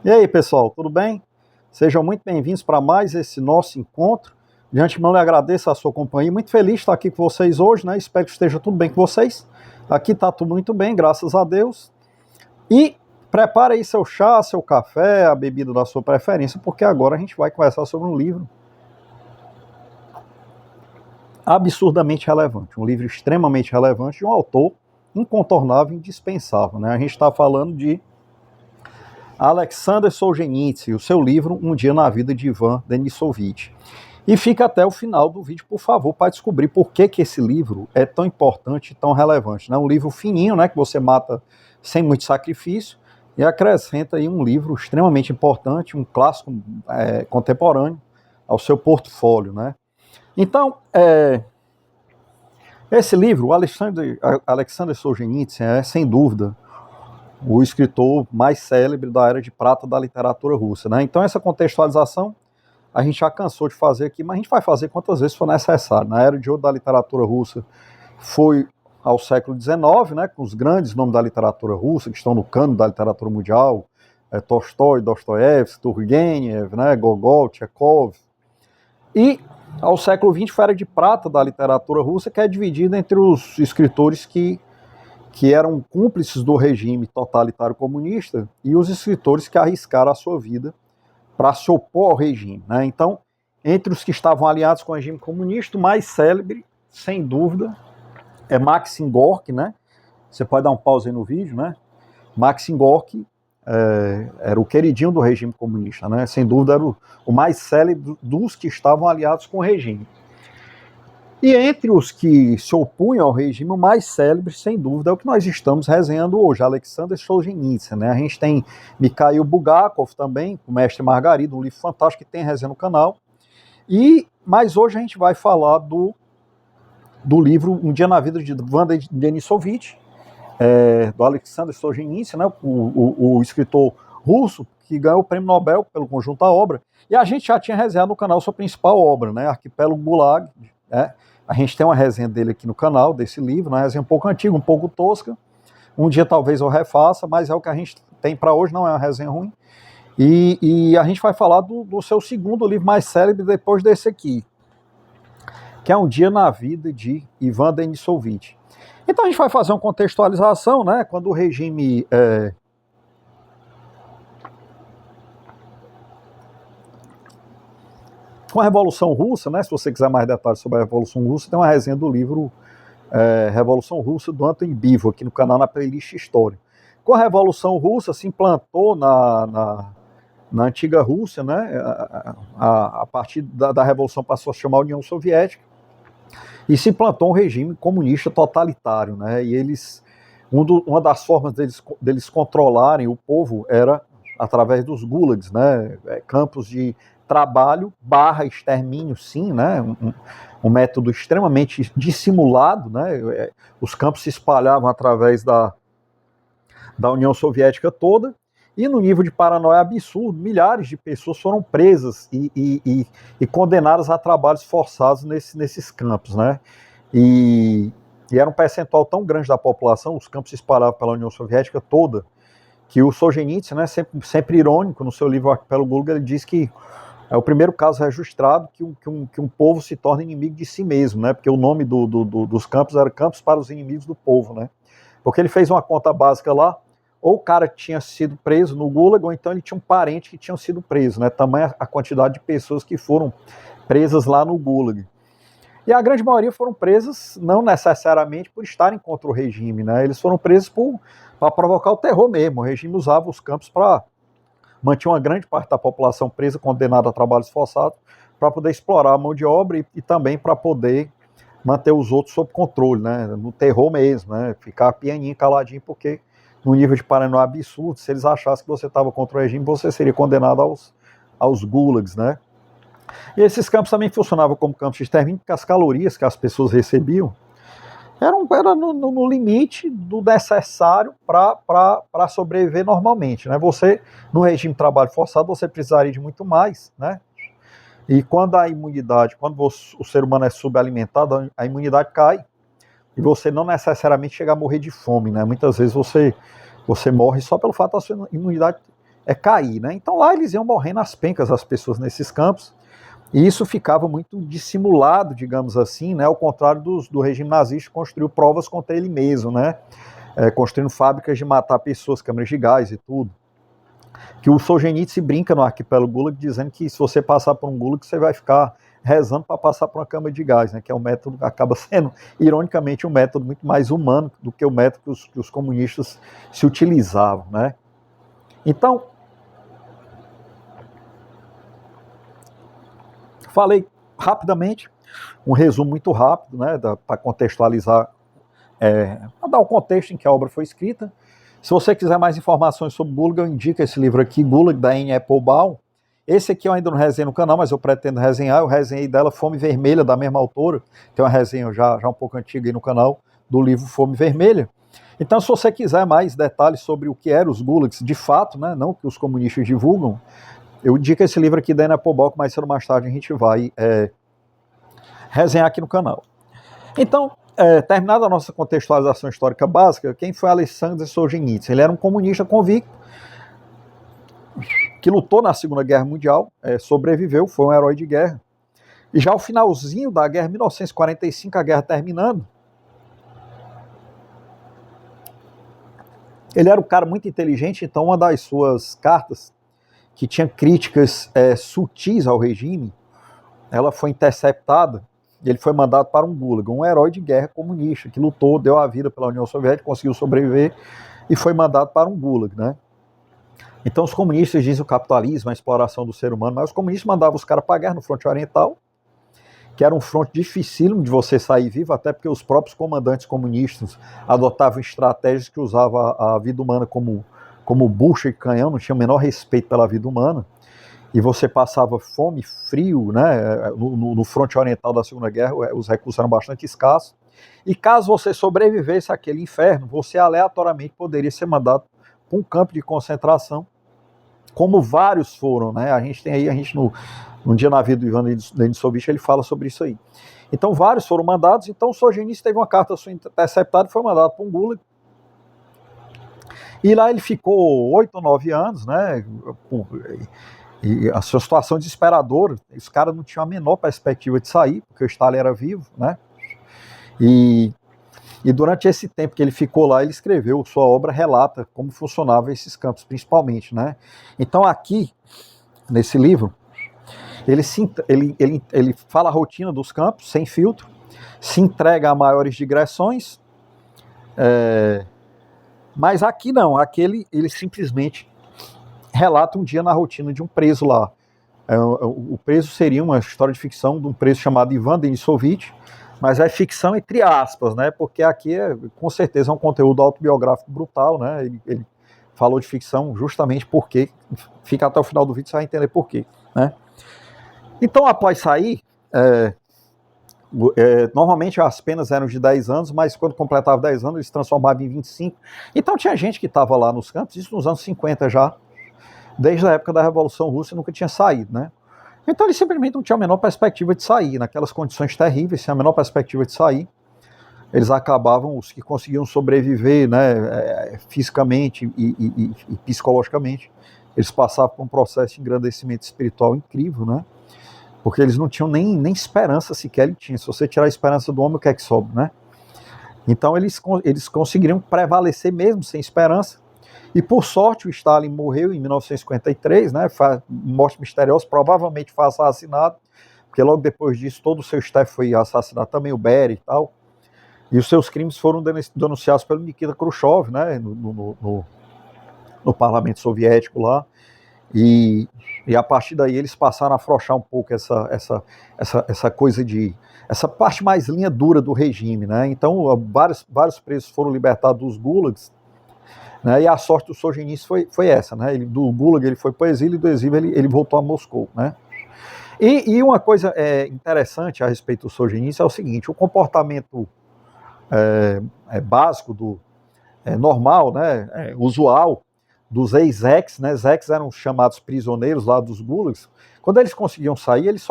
E aí, pessoal, tudo bem? Sejam muito bem-vindos para mais esse nosso encontro. De antemão, lhe agradeço a sua companhia. Muito feliz de estar aqui com vocês hoje, né? Espero que esteja tudo bem com vocês. Aqui está tudo muito bem, graças a Deus. E prepare aí seu chá, seu café, a bebida da sua preferência, porque agora a gente vai conversar sobre um livro absurdamente relevante, um livro extremamente relevante de um autor incontornável, indispensável, né? A gente está falando de Alexander Solzhenitsyn, o seu livro Um Dia na Vida de Ivan Denisovich. E fica até o final do vídeo, por favor, para descobrir por que esse livro é tão importante e tão relevante. É um livro fininho, né, que você mata sem muito sacrifício, e acrescenta aí um livro extremamente importante, um clássico contemporâneo ao seu portfólio, né? Então, esse livro, o Alexander Solzhenitsyn, é, sem dúvida, o escritor mais célebre da era de prata da literatura russa, né? Então, essa contextualização a gente já cansou de fazer aqui, mas a gente vai fazer quantas vezes for necessário. Na era de ouro da literatura russa foi ao século XIX, né, com os grandes nomes da literatura russa, que estão no cano da literatura mundial, Tolstói, Dostoiévski, Turgenev, né, Gogol, Chekhov. E ao século XX foi a era de prata da literatura russa, que é dividida entre os escritores que eram cúmplices do regime totalitário comunista e os escritores que arriscaram a sua vida para se opor ao regime, né? Então, entre os que estavam aliados com o regime comunista, o mais célebre, sem dúvida, é Maxim Gorky, né? Você pode dar um pause aí no vídeo, né? Maxim Gorky era o queridinho do regime comunista, né? Sem dúvida era o mais célebre dos que estavam aliados com o regime. E entre os que se opunham ao regime, o mais célebre, sem dúvida, é o que nós estamos resenhando hoje, Alexander Solzhenitsyn, né? A gente tem Mikhail Bulgakov também, o Mestre Margarida, um livro fantástico que tem resenha no canal. Mas hoje a gente vai falar do livro Um Dia na Vida de Ivan Denisovich, do Alexander Solzhenitsyn, né? O escritor russo que ganhou o prêmio Nobel pelo conjunto da obra. E a gente já tinha resenhado no canal sua principal obra, né? Arquipélago Gulag, né? A gente tem uma resenha dele aqui no canal, desse livro, uma resenha um pouco antiga, um pouco tosca. Um dia talvez eu refaça, mas é o que a gente tem para hoje, não é uma resenha ruim. E a gente vai falar do seu segundo livro mais célebre depois desse aqui, que é Um Dia na Vida de Ivan Denisovich. Então a gente vai fazer uma contextualização, né? Quando o regime com a Revolução Russa, né? Se você quiser mais detalhes sobre a Revolução Russa, tem uma resenha do livro Revolução Russa do Anthony Beevor aqui no canal na playlist História. Com a Revolução Russa se implantou na antiga Rússia, né? A partir da Revolução passou a se chamar União Soviética e se implantou um regime comunista totalitário, né? E uma das formas deles controlarem o povo era através dos gulags, né? Campos de trabalho / extermínio, sim, né? Um método extremamente dissimulado, né? Os campos se espalhavam através da União Soviética toda, e no nível de paranoia absurdo, milhares de pessoas foram presas e condenadas a trabalhos forçados nesses campos, né? E era um percentual tão grande da população, os campos se espalhavam pela União Soviética toda, que o Solzhenitsyn, né, sempre irônico, no seu livro Arquipélago Gulag, ele diz que é o primeiro caso registrado que um povo se torna inimigo de si mesmo, né? Porque o nome dos campos era Campos para os Inimigos do Povo, né? Porque ele fez uma conta básica lá, ou o cara tinha sido preso no Gulag, ou então ele tinha um parente que tinha sido preso, né? Tamanha a quantidade de pessoas que foram presas lá no Gulag. E a grande maioria foram presas não necessariamente por estarem contra o regime, né? Eles foram presos para provocar o terror mesmo. O regime usava os campos para manter uma grande parte da população presa, condenada a trabalhos forçados, para poder explorar a mão de obra e também para poder manter os outros sob controle, né? No terror mesmo, né? Ficar pianinho, caladinho, porque no nível de paranoia absurdo, se eles achassem que você estava contra o regime, você seria condenado aos gulags, né? E esses campos também funcionavam como campos de extermínio, porque as calorias que as pessoas recebiam era no limite do necessário para sobreviver normalmente, né? Você, no regime de trabalho forçado, você precisaria de muito mais, né? E quando o ser humano é subalimentado, a imunidade cai, e você não necessariamente chega a morrer de fome, né? Muitas vezes você morre só pelo fato da sua imunidade cair, né? Então lá eles iam morrendo às pencas, as pessoas nesses campos, e isso ficava muito dissimulado, digamos assim, né? Ao contrário do regime nazista, que construiu provas contra ele mesmo, né? Construindo fábricas de matar pessoas, câmeras de gás e tudo. Que o Solzhenitsyn brinca no Arquipélago Gulag dizendo que se você passar por um Gulag, você vai ficar rezando para passar por uma câmara de gás, né? Que é um método que acaba sendo, ironicamente, um método muito mais humano do que o método que os comunistas se utilizavam, né? Então, falei rapidamente, um resumo muito rápido, né? Para contextualizar, para dar o contexto em que a obra foi escrita. Se você quiser mais informações sobre Gulag, eu indico esse livro aqui, Gulag, da Anne Applebaum. Esse aqui eu ainda não resenho no canal, mas eu pretendo resenhar. Eu resenhei dela Fome Vermelha, da mesma autora. Tem uma resenha já um pouco antiga aí no canal, do livro Fome Vermelha. Então, se você quiser mais detalhes sobre o que eram os Gulags, de fato, né, não o que os comunistas divulgam, eu indico esse livro aqui da Anne Applebaum, que mais cedo ou mais tarde a gente vai resenhar aqui no canal. Então, terminada a nossa contextualização histórica básica, quem foi Alexander Solzhenitsyn? Ele era um comunista convicto, que lutou na Segunda Guerra Mundial, sobreviveu, foi um herói de guerra. E já ao finalzinho da guerra, 1945, a guerra terminando, ele era um cara muito inteligente, então uma das suas cartas, que tinha críticas sutis ao regime, ela foi interceptada, e ele foi mandado para um Gulag, um herói de guerra comunista, que lutou, deu a vida pela União Soviética, conseguiu sobreviver, e foi mandado para um Gulag, né? Então os comunistas dizem o capitalismo, a exploração do ser humano, mas os comunistas mandavam os caras para a guerra no fronte oriental, que era um fronte dificílimo de você sair vivo, até porque os próprios comandantes comunistas adotavam estratégias que usavam a vida humana como bucha e canhão, não tinha o menor respeito pela vida humana, e você passava fome, frio, né? No fronte oriental da Segunda Guerra, os recursos eram bastante escassos, e caso você sobrevivesse àquele inferno, você aleatoriamente poderia ser mandado para um campo de concentração, como vários foram, né? A gente no dia na vida do Ivan Denisovich, ele fala sobre isso aí. Então vários foram mandados, então o Solzhenitsyn teve uma carta sua interceptada e foi mandado para um Gulag. E lá ele ficou 8 ou 9 anos, né? E a sua situação desesperadora, os caras não tinham a menor perspectiva de sair, porque o Stalin era vivo, né? E durante esse tempo que ele ficou lá, ele escreveu, sua obra relata como funcionavam esses campos, principalmente, né? Então aqui, nesse livro, ele fala a rotina dos campos, sem filtro, se entrega a maiores digressões, mas aqui não, aqui ele simplesmente relata um dia na rotina de um preso lá. O preso seria uma história de ficção de um preso chamado Ivan Denisovich, mas é ficção entre aspas, né? Porque aqui com certeza é um conteúdo autobiográfico brutal, né? Ele falou de ficção justamente porque, fica até o final do vídeo, você vai entender por quê, né? Então, após sair, normalmente as penas eram de 10 anos, mas quando completava 10 anos, eles se transformavam em 25. Então tinha gente que estava lá nos campos, isso nos anos 50 já, desde a época da Revolução Russa, nunca tinha saído, né? Então ele simplesmente não tinha a menor perspectiva de sair, naquelas condições terríveis, sem a menor perspectiva de sair. Eles acabavam, os que conseguiam sobreviver, né, fisicamente e psicologicamente, eles passavam por um processo de engrandecimento espiritual incrível, né? Porque eles não tinham nem esperança sequer, ele tinha. Se você tirar a esperança do homem, o que é que sobra, né? Então eles conseguiriam prevalecer mesmo sem esperança. E por sorte o Stalin morreu em 1953, né, morte misteriosa, provavelmente foi assassinado, porque logo depois disso todo o seu staff foi assassinado, também o Beria e tal, e os seus crimes foram denunciados pelo Nikita Khrushchev, né, no parlamento soviético lá, e a partir daí eles passaram a afrouxar um pouco essa coisa essa parte mais linha dura do regime, né, então vários presos foram libertados dos gulags, né, e a sorte do Solzhenitsyn foi essa, né? Do Gulag ele foi para o exílio, e do exílio ele voltou a Moscou, né? E uma coisa interessante a respeito do Solzhenitsyn é o seguinte: o comportamento básico, normal, né, usual dos ex-Zeks, né? Zeks eram chamados prisioneiros lá dos Gulags. Quando eles conseguiam sair, eles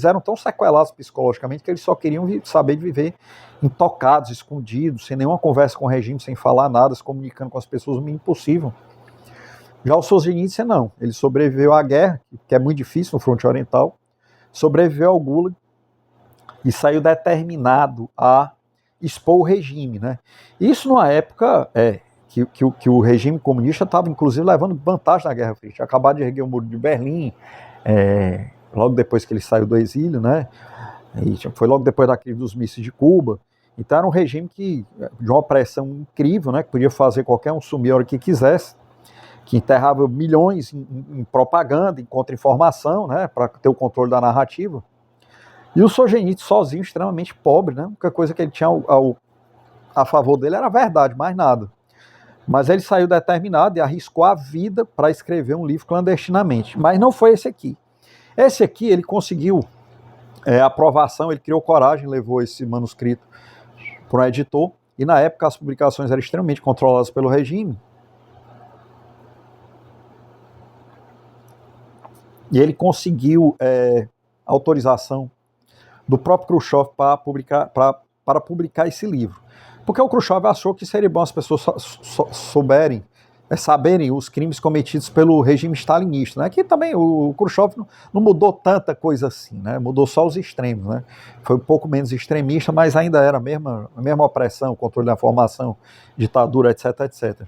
eram tão sequelados psicologicamente que eles só queriam saber de viver intocados, escondidos, sem nenhuma conversa com o regime, sem falar nada, se comunicando com as pessoas o mínimo possível. Já o Solzhenitsyn não, ele sobreviveu à guerra, que é muito difícil no fronte oriental, sobreviveu ao Gulag e saiu determinado a expor o regime, né? Isso numa época que o regime comunista estava, inclusive, levando vantagem na Guerra Fria. Tinha acabado de erguer o muro de Berlim, logo depois que ele saiu do exílio, né? E foi logo depois da crise dos mísseis de Cuba. Então era um regime de uma opressão incrível, né? Que podia fazer qualquer um sumir a hora que quisesse, que enterrava milhões em propaganda, em contra-informação, né? Para ter o controle da narrativa. E o Solzhenitsyn sozinho, extremamente pobre, né? A única coisa que ele tinha a favor dele era a verdade, mais nada. Mas ele saiu determinado e arriscou a vida para escrever um livro clandestinamente. Mas não foi esse aqui. Esse aqui ele conseguiu aprovação, ele criou coragem, levou esse manuscrito para um editor. E na época as publicações eram extremamente controladas pelo regime. E ele conseguiu autorização do próprio Khrushchev para publicar esse livro. Porque o Khrushchev achou que seria bom as pessoas saberem os crimes cometidos pelo regime stalinista, né? Que também o Khrushchev não mudou tanta coisa assim, né? Mudou só os extremos, né? Foi um pouco menos extremista, mas ainda era a mesma opressão, controle da informação, ditadura, etc, etc.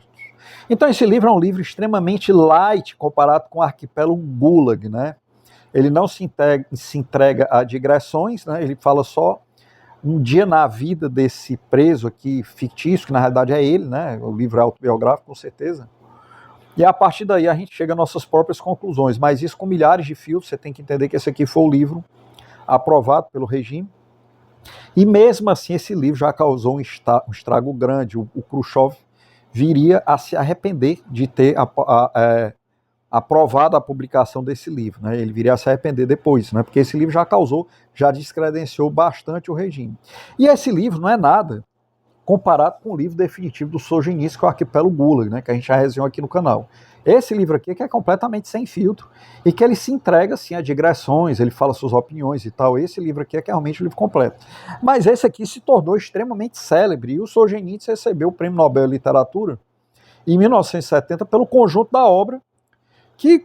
Então esse livro é um livro extremamente light comparado com o arquipélago Gulag, né? Ele não se entrega a digressões, né? Ele fala só um dia na vida desse preso aqui, fictício, que na realidade é ele, né? O livro é autobiográfico, com certeza. E a partir daí a gente chega às nossas próprias conclusões, mas isso com milhares de filtros. Você tem que entender que esse aqui foi o livro aprovado pelo regime. E mesmo assim esse livro já causou um estrago grande. O Khrushchev viria a se arrepender de ter aprovado a publicação desse livro, né? Ele viria a se arrepender depois, né? Porque esse livro já descredenciou bastante o regime. E esse livro não é nada comparado com o livro definitivo do Solzhenitsyn, que é o Arquipélago Gulag, né? Que a gente já resenhou aqui no canal. Esse livro aqui que é completamente sem filtro e que ele se entrega assim a digressões, ele fala suas opiniões e tal. Esse livro aqui é que é realmente o livro completo. Mas esse aqui se tornou extremamente célebre e o Solzhenitsyn recebeu o Prêmio Nobel de Literatura em 1970 pelo conjunto da obra,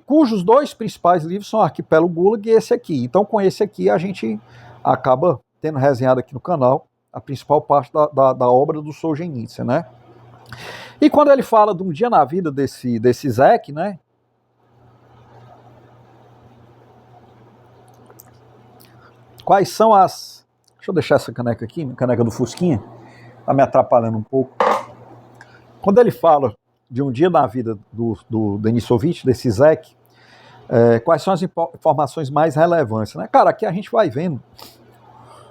cujos dois principais livros são Arquipélago Gulag e esse aqui. Então, com esse aqui, a gente acaba tendo resenhado aqui no canal a principal parte da obra do Solzhenitsyn, né? E quando ele fala de um dia na vida desse Zek, né? Quais são as... Deixa eu deixar essa caneca aqui, caneca do Fusquinha, tá me atrapalhando um pouco. Quando ele fala de um dia na vida do Denisovich, desse Zek, quais são as informações mais relevantes, né? Cara, aqui a gente vai vendo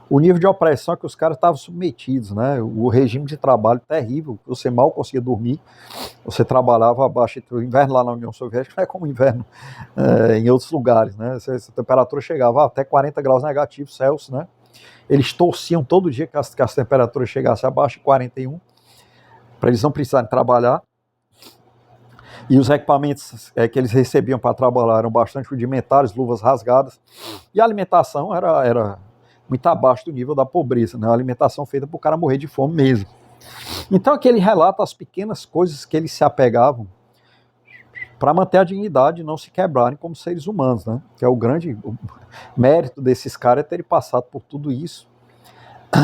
o nível de opressão que os caras estavam submetidos, né? O regime de trabalho terrível, você mal conseguia dormir, você trabalhava abaixo, o inverno lá na União Soviética não é como o inverno em outros lugares, né? Essa temperatura chegava até 40 graus negativos Celsius, né? Eles torciam todo dia que as temperaturas chegassem abaixo de 41, para eles não precisarem trabalhar. E os equipamentos que eles recebiam para trabalhar eram bastante rudimentares, luvas rasgadas, e a alimentação era muito abaixo do nível da pobreza, né? Uma alimentação feita para o cara morrer de fome mesmo. Então aqui ele relata as pequenas coisas que eles se apegavam para manter a dignidade e não se quebrarem como seres humanos, né? Que é o grande mérito desses caras, é terem passado por tudo isso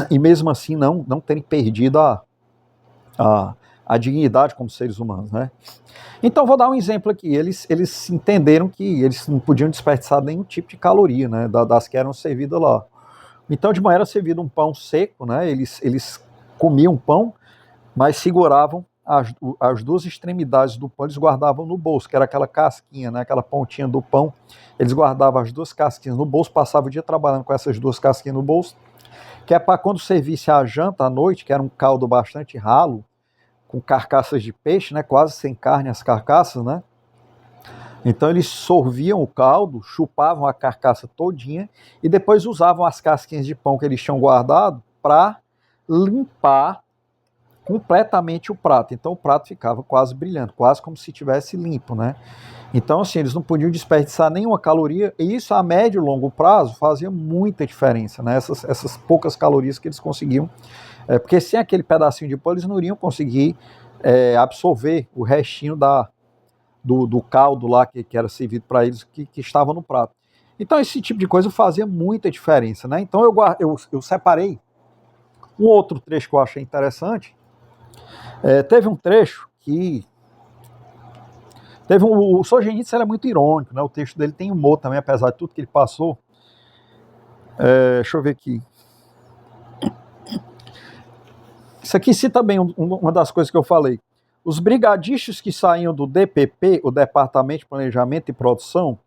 e mesmo assim não terem perdido a dignidade como seres humanos, né? Então vou dar um exemplo aqui. Eles entenderam que eles não podiam desperdiçar nenhum tipo de caloria, né, das que eram servidas lá. Então de manhã era servido um pão seco, né? Eles comiam pão, mas seguravam as duas extremidades do pão, eles guardavam no bolso, que era aquela casquinha, né, aquela pontinha do pão. Eles guardavam as duas casquinhas no bolso, passavam o dia trabalhando com essas duas casquinhas no bolso, que é para quando servisse a janta à noite, que era um caldo bastante ralo, com carcaças de peixe, né, quase sem carne as carcaças, né? Então eles sorviam o caldo, chupavam a carcaça todinha e depois usavam as casquinhas de pão que eles tinham guardado para limpar completamente o prato. Então o prato ficava quase brilhante, quase como se tivesse limpo, né? Então assim, eles não podiam desperdiçar nenhuma caloria e isso a médio e longo prazo fazia muita diferença, né? Essas poucas calorias que eles conseguiam, porque sem aquele pedacinho de pão eles não iriam conseguir absorver o restinho do caldo lá que era servido para eles, que estava no prato. Então esse tipo de coisa fazia muita diferença, né? Então eu separei um outro trecho que eu achei interessante. Teve um trecho que o Solzhenitsyn é muito irônico, né? O texto dele tem humor também, apesar de tudo que ele passou. Deixa eu ver aqui. Isso aqui cita bem uma das coisas que eu falei. Os brigadistas que saíam do DPP, o Departamento de Planejamento e Produção,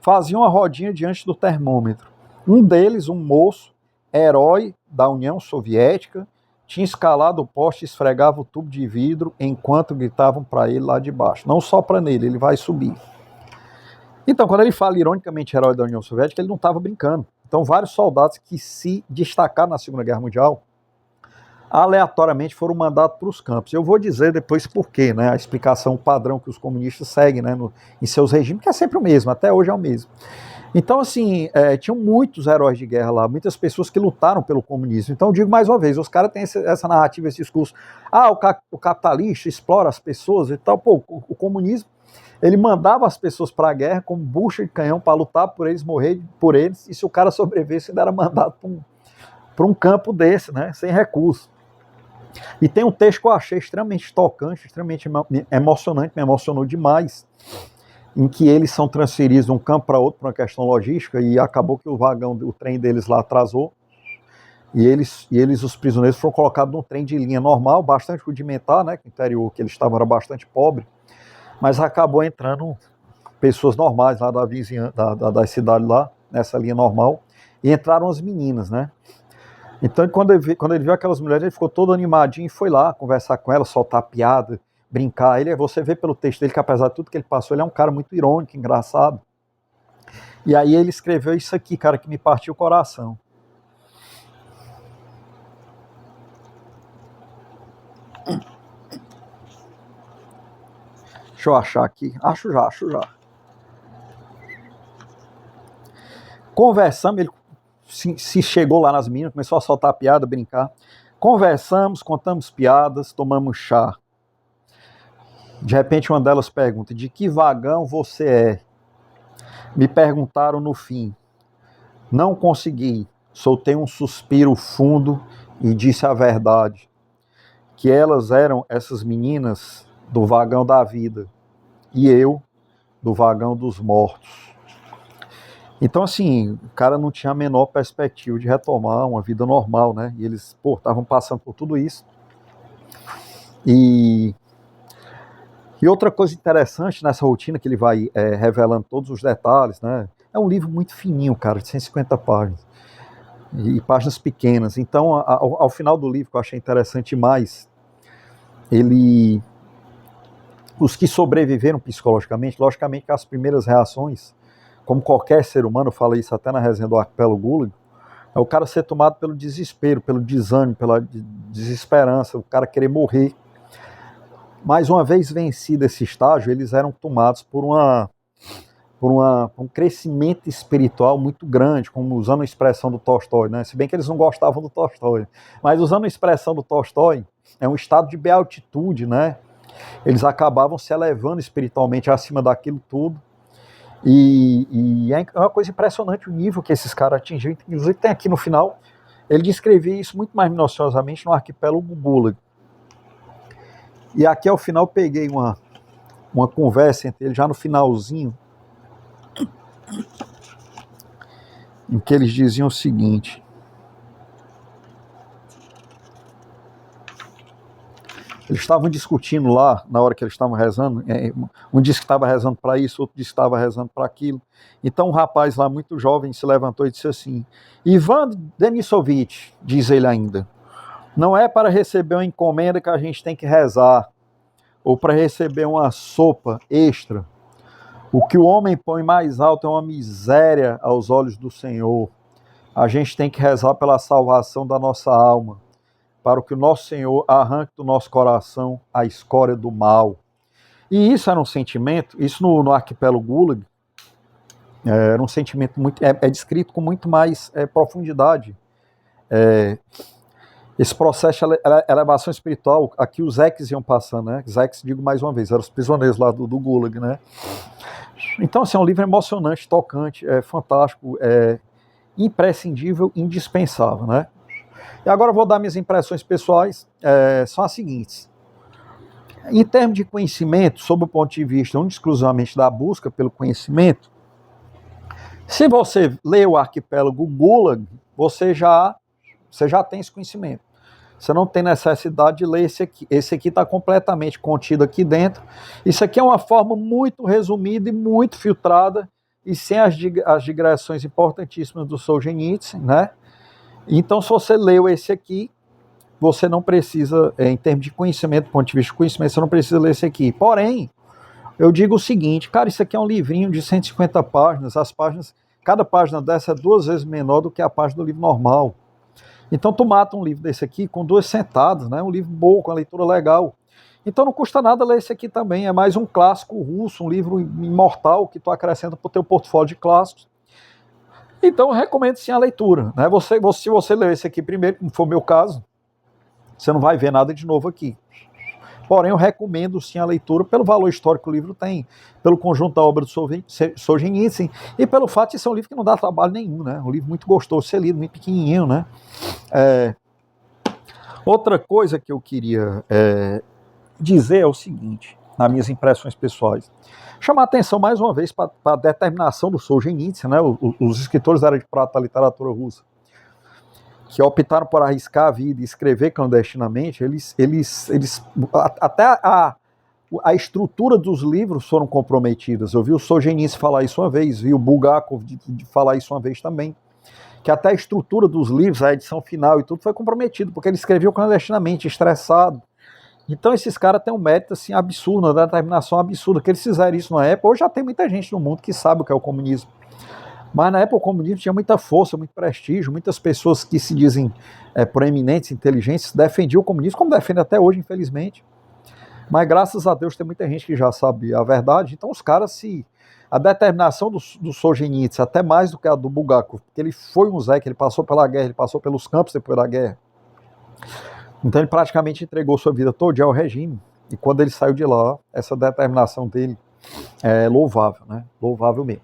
faziam uma rodinha diante do termômetro. Um deles, um moço, herói da União Soviética, tinha escalado o poste e esfregava o tubo de vidro enquanto gritavam para ele lá de baixo. Não sopra nele, ele vai subir. Então, quando ele fala ironicamente herói da União Soviética, ele não estava brincando. Então, vários soldados que se destacaram na Segunda Guerra Mundial, aleatoriamente foram mandados para os campos. Eu vou dizer depois por quê, né? A explicação padrão que os comunistas seguem, né, em seus regimes, que é sempre o mesmo, até hoje é o mesmo. Então, assim, tinham muitos heróis de guerra lá, muitas pessoas que lutaram pelo comunismo. Então, eu digo mais uma vez, os caras têm essa narrativa, esse discurso, o capitalista explora as pessoas e tal. Pô, o comunismo, ele mandava as pessoas para a guerra como bucha de canhão para lutar por eles, morrer por eles, e se o cara sobrevivesse, ele era mandado para um campo desse, né, sem recurso. E tem um texto que eu achei extremamente tocante, extremamente emocionante, me emocionou demais, em que eles são transferidos de um campo para outro por uma questão logística, e acabou que o trem deles lá atrasou, e eles, os prisioneiros, foram colocados num trem de linha normal, bastante rudimentar, né, que o interior que eles estavam era bastante pobre, mas acabou entrando pessoas normais lá da vizinhança, da cidade lá, nessa linha normal, e entraram as meninas, né. Então, quando ele viu aquelas mulheres, ele ficou todo animadinho e foi lá conversar com elas, soltar piada, brincar. Você vê pelo texto dele que, apesar de tudo que ele passou, ele é um cara muito irônico, engraçado. E aí ele escreveu isso aqui, cara, que me partiu o coração. Deixa eu achar aqui. Acho já. Conversamos, ele se chegou lá nas meninas, começou a soltar piada, brincar. Conversamos, contamos piadas, tomamos chá. De repente uma delas pergunta: de que vagão você é? Me perguntaram no fim. Não consegui. Soltei um suspiro fundo e disse a verdade. Que elas eram essas meninas do vagão da vida. E eu do vagão dos mortos. Então, assim, o cara não tinha a menor perspectiva de retomar uma vida normal, né? E eles, estavam passando por tudo isso. E outra coisa interessante nessa rotina, que ele vai revelando todos os detalhes, né? É um livro muito fininho, cara, de 150 páginas. E páginas pequenas. Então, ao final do livro, que eu achei interessante demais, os que sobreviveram psicologicamente, logicamente que as primeiras reações, como qualquer ser humano, eu falei isso até na resenha do Arquipélago Gulag, é o cara ser tomado pelo desespero, pelo desânimo, pela desesperança, o cara querer morrer. Mas uma vez vencido esse estágio, eles eram tomados por um crescimento espiritual muito grande, como usando a expressão do Tolstói, né? Se bem que eles não gostavam do Tolstói, mas usando a expressão do Tolstói, é um estado de beatitude, né? Eles acabavam se elevando espiritualmente acima daquilo tudo, e é uma coisa impressionante o nível que esses caras atingiram. Inclusive tem aqui no final, ele descrevia isso muito mais minuciosamente no Arquipélago Gulag. E aqui ao final eu peguei uma conversa entre eles, já no finalzinho, em que eles diziam o seguinte: eles estavam discutindo lá, na hora que eles estavam rezando, um disse que estava rezando para isso, outro disse que estava rezando para aquilo. Então um rapaz lá muito jovem se levantou e disse assim: Ivan Denisovich, diz ele ainda, não é para receber uma encomenda que a gente tem que rezar, ou para receber uma sopa extra. O que o homem põe mais alto é uma miséria aos olhos do Senhor. A gente tem que rezar pela salvação da nossa alma, para que o nosso Senhor arranque do nosso coração a escória do mal. E isso era um sentimento, isso no Arquipélago Gulag, era um sentimento muito, é descrito com muito mais profundidade. esse processo de elevação espiritual, aqui os Zecs iam passando, né? Zecs, digo mais uma vez, eram os prisioneiros lá do Gulag, né? Então, assim, é um livro emocionante, tocante, é fantástico, é imprescindível, indispensável, né? E agora eu vou dar minhas impressões pessoais, são as seguintes. Em termos de conhecimento, sob o ponto de vista exclusivamente da busca pelo conhecimento, se você lê o Arquipélago Gulag, você já tem esse conhecimento. Você não tem necessidade de ler esse aqui. Esse aqui está completamente contido aqui dentro. Isso aqui é uma forma muito resumida e muito filtrada, e sem as digressões importantíssimas do Solzhenitsyn, né? Então, se você leu esse aqui, você não precisa, em termos de conhecimento, do ponto de vista de conhecimento, você não precisa ler esse aqui. Porém, eu digo o seguinte, cara, isso aqui é um livrinho de 150 páginas, cada página dessa é 2 vezes menor do que a página do livro normal. Então tu mata um livro desse aqui com 2 sentadas, né? Um livro bom, com a leitura legal. Então não custa nada ler esse aqui também, é mais um clássico russo, um livro imortal que tu acrescenta para o teu portfólio de clássicos. Então eu recomendo sim a leitura, né? Se você ler esse aqui primeiro, como foi o meu caso, você não vai ver nada de novo aqui. Porém, eu recomendo sim a leitura pelo valor histórico que o livro tem, pelo conjunto da obra do Solzhenitsyn e pelo fato de ser um livro que não dá trabalho nenhum, né? Um livro muito gostoso de ser lido, muito pequenininho, né? Outra coisa que eu queria dizer é o seguinte, nas minhas impressões pessoais, chamar a atenção mais uma vez para a determinação do Solzhenitsyn, né? Os escritores da Era de Prata da literatura russa, que optaram por arriscar a vida e escrever clandestinamente, até a estrutura dos livros foram comprometidas. Eu vi o Solzhenitsyn falar isso uma vez, vi o Bulgakov de falar isso uma vez também, que até a estrutura dos livros, a edição final e tudo foi comprometido, porque ele escreveu clandestinamente, estressado. Então esses caras têm um mérito assim, absurdo, uma determinação absurda, que eles fizeram isso na época. Hoje já tem muita gente no mundo que sabe o que é o comunismo. Mas na época o comunismo tinha muita força, muito prestígio, muitas pessoas que se dizem proeminentes, inteligentes, defendiam o comunismo, como defendem até hoje, infelizmente. Mas graças a Deus tem muita gente que já sabe a verdade. Então os caras, a determinação do Solzhenitsyn, até mais do que a do Bulgakov, porque ele foi um Zé, que ele passou pela guerra, ele passou pelos campos depois da guerra. Então ele praticamente entregou sua vida toda ao regime. E quando ele saiu de lá, essa determinação dele é louvável, né? Louvável mesmo.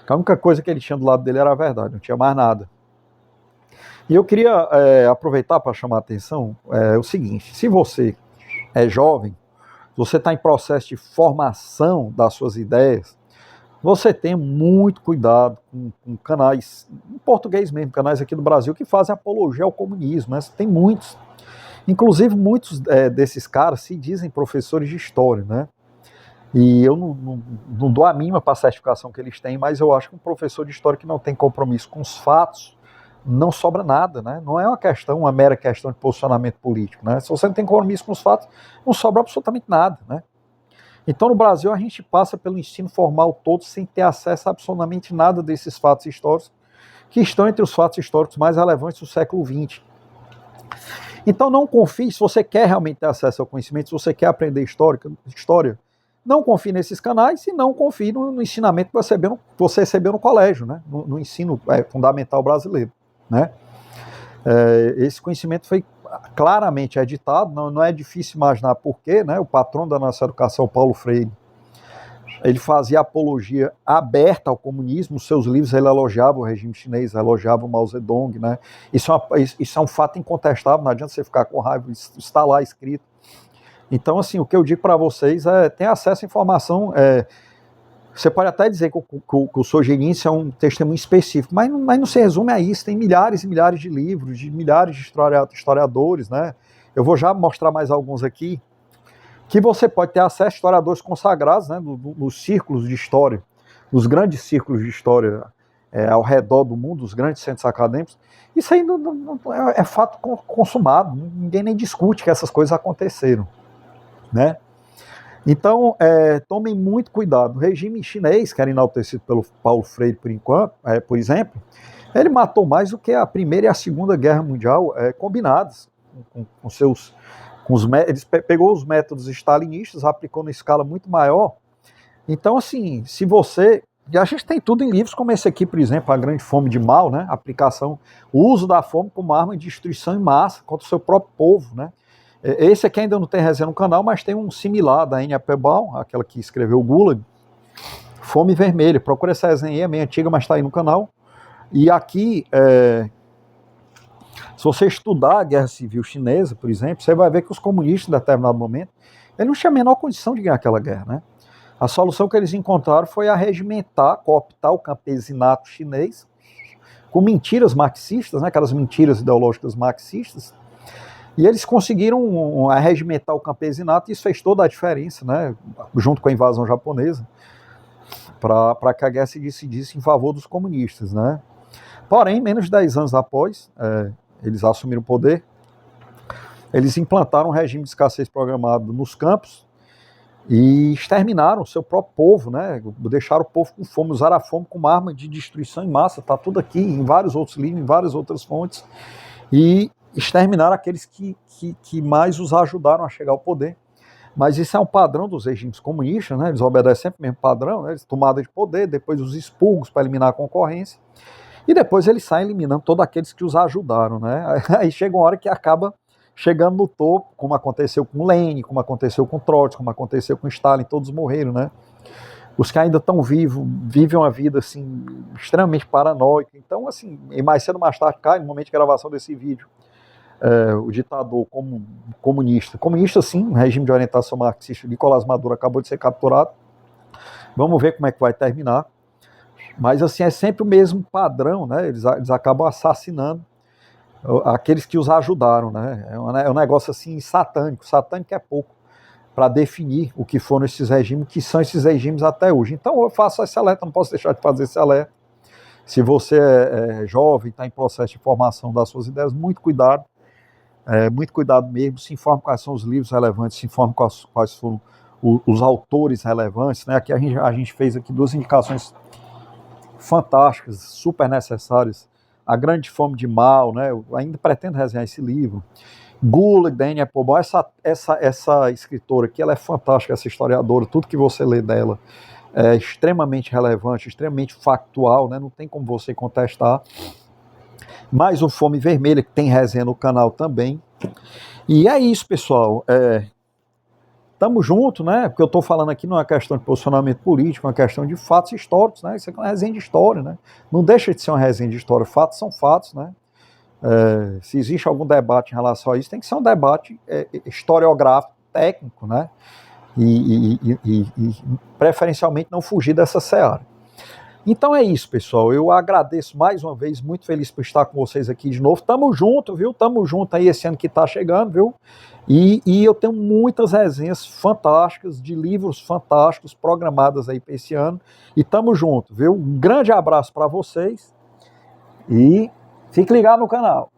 A única coisa que ele tinha do lado dele era a verdade, não tinha mais nada. E eu queria aproveitar para chamar a atenção o seguinte, se você é jovem, você está em processo de formação das suas ideias, você tem muito cuidado com canais, em português mesmo, canais aqui do Brasil, que fazem apologia ao comunismo, né? Tem muitos. Inclusive, muitos desses caras se dizem professores de história, né? E eu não dou a mínima para a certificação que eles têm, mas eu acho que um professor de história que não tem compromisso com os fatos, não sobra nada, né? Não é uma mera questão de posicionamento político, né? Se você não tem compromisso com os fatos, não sobra absolutamente nada, né? Então, no Brasil, a gente passa pelo ensino formal todo sem ter acesso a absolutamente nada desses fatos históricos, que estão entre os fatos históricos mais relevantes do século XX. Então, não confie, se você quer realmente ter acesso ao conhecimento, se você quer aprender história, não confie nesses canais e não confie no ensinamento que você recebeu no colégio, né? No ensino fundamental brasileiro, né? Esse conhecimento foi claramente editado, não é difícil imaginar por quê, né? O patrono da nossa educação, Paulo Freire, ele fazia apologia aberta ao comunismo, os seus livros ele elogiava o regime chinês, elogiava o Mao Zedong, né? Isso é um fato incontestável, não adianta você ficar com raiva, isso está lá escrito. Então, assim, o que eu digo para vocês tem acesso à informação. Você pode até dizer que o Solzhenitsyn é um testemunho específico, mas não se resume a isso. Tem milhares e milhares de livros, de milhares de historiadores, né? Eu vou já mostrar mais alguns aqui, que você pode ter acesso a historiadores consagrados, né? Nos círculos de história, nos grandes círculos de história ao redor do mundo, os grandes centros acadêmicos. Isso aí é fato consumado, ninguém nem discute que essas coisas aconteceram, né? Então, tomem muito cuidado. O regime chinês, que era enaltecido pelo Paulo Freire por exemplo, ele matou mais do que a Primeira e a Segunda Guerra Mundial combinadas. Ele pegou os métodos stalinistas, aplicou numa escala muito maior. Então, assim, se você E a gente tem tudo em livros como esse aqui, por exemplo, A Grande Fome de Mal, né? Aplicação, o uso da fome como arma de destruição em massa contra o seu próprio povo, né? Esse aqui ainda não tem resenha no canal, mas tem um similar da Anne Applebaum, aquela que escreveu o Gulag, Fome Vermelha. Procura essa resenha aí, é meio antiga, mas está aí no canal. E aqui, se você estudar a Guerra Civil Chinesa, por exemplo, você vai ver que os comunistas, em determinado momento, eles não tinham a menor condição de ganhar aquela guerra, né? A solução que eles encontraram foi arregimentar, cooptar o campesinato chinês com mentiras marxistas, né, aquelas mentiras ideológicas marxistas, e eles conseguiram arregimentar o campesinato, e isso fez toda a diferença, né, junto com a invasão japonesa, para que a guerra se decidisse em favor dos comunistas, né. Porém, menos de 10 anos após eles assumiram o poder, eles implantaram um regime de escassez programado nos campos e exterminaram o seu próprio povo, né? Deixaram o povo com fome, usaram a fome como arma de destruição em massa, está tudo aqui em vários outros livros, em várias outras fontes, e exterminaram aqueles que mais os ajudaram a chegar ao poder. Mas isso é um padrão dos regimes comunistas, né? Eles obedecem sempre o mesmo padrão, né? Eles tomada de poder, depois os expurgos para eliminar a concorrência, e depois eles saem eliminando todos aqueles que os ajudaram, né? Aí chega uma hora que acaba chegando no topo, como aconteceu com Lenin, como aconteceu com Trotsky, como aconteceu com Stalin, todos morreram, né? Os que ainda estão vivos, vivem uma vida, assim, extremamente paranoica. Então, assim, e mais cedo ou mais tarde cai, no momento de gravação desse vídeo, o ditador comunista sim, um regime de orientação marxista, Nicolás Maduro acabou de ser capturado. Vamos ver como é que vai terminar. Mas, assim, é sempre o mesmo padrão, né? Eles acabam assassinando aqueles que os ajudaram, né? É um negócio assim satânico. Satânico é pouco para definir o que foram esses regimes, que são esses regimes até hoje. Então eu faço esse alerta, não posso deixar de fazer esse alerta. Se você é jovem, está em processo de formação das suas ideias, muito cuidado mesmo, se informe quais são os livros relevantes, se informe quais foram os autores relevantes, né? Aqui a gente fez aqui 2 indicações fantásticas, super necessárias. A Grande Fome de Mal, né? Eu ainda pretendo resenhar esse livro. Gulag, da Anne Applebaum, essa escritora aqui, ela é fantástica, essa historiadora, tudo que você lê dela é extremamente relevante, extremamente factual, né? Não tem como você contestar. Mais o Fome Vermelha, que tem resenha no canal também. E é isso, pessoal. Tamo junto, né? Porque eu tô falando aqui não é uma questão de posicionamento político, é uma questão de fatos históricos, né? Isso aqui é uma resenha de história, né? Não deixa de ser uma resenha de história. Fatos são fatos, né? Se existe algum debate em relação a isso, tem que ser um debate historiográfico, técnico, né? E preferencialmente não fugir dessa seara. Então é isso, pessoal. Eu agradeço mais uma vez, muito feliz por estar com vocês aqui de novo. Tamo junto, viu? Tamo junto aí esse ano que tá chegando, viu? E eu tenho muitas resenhas fantásticas, de livros fantásticos, programadas aí para esse ano. E tamo junto, viu? Um grande abraço para vocês e fique ligado no canal.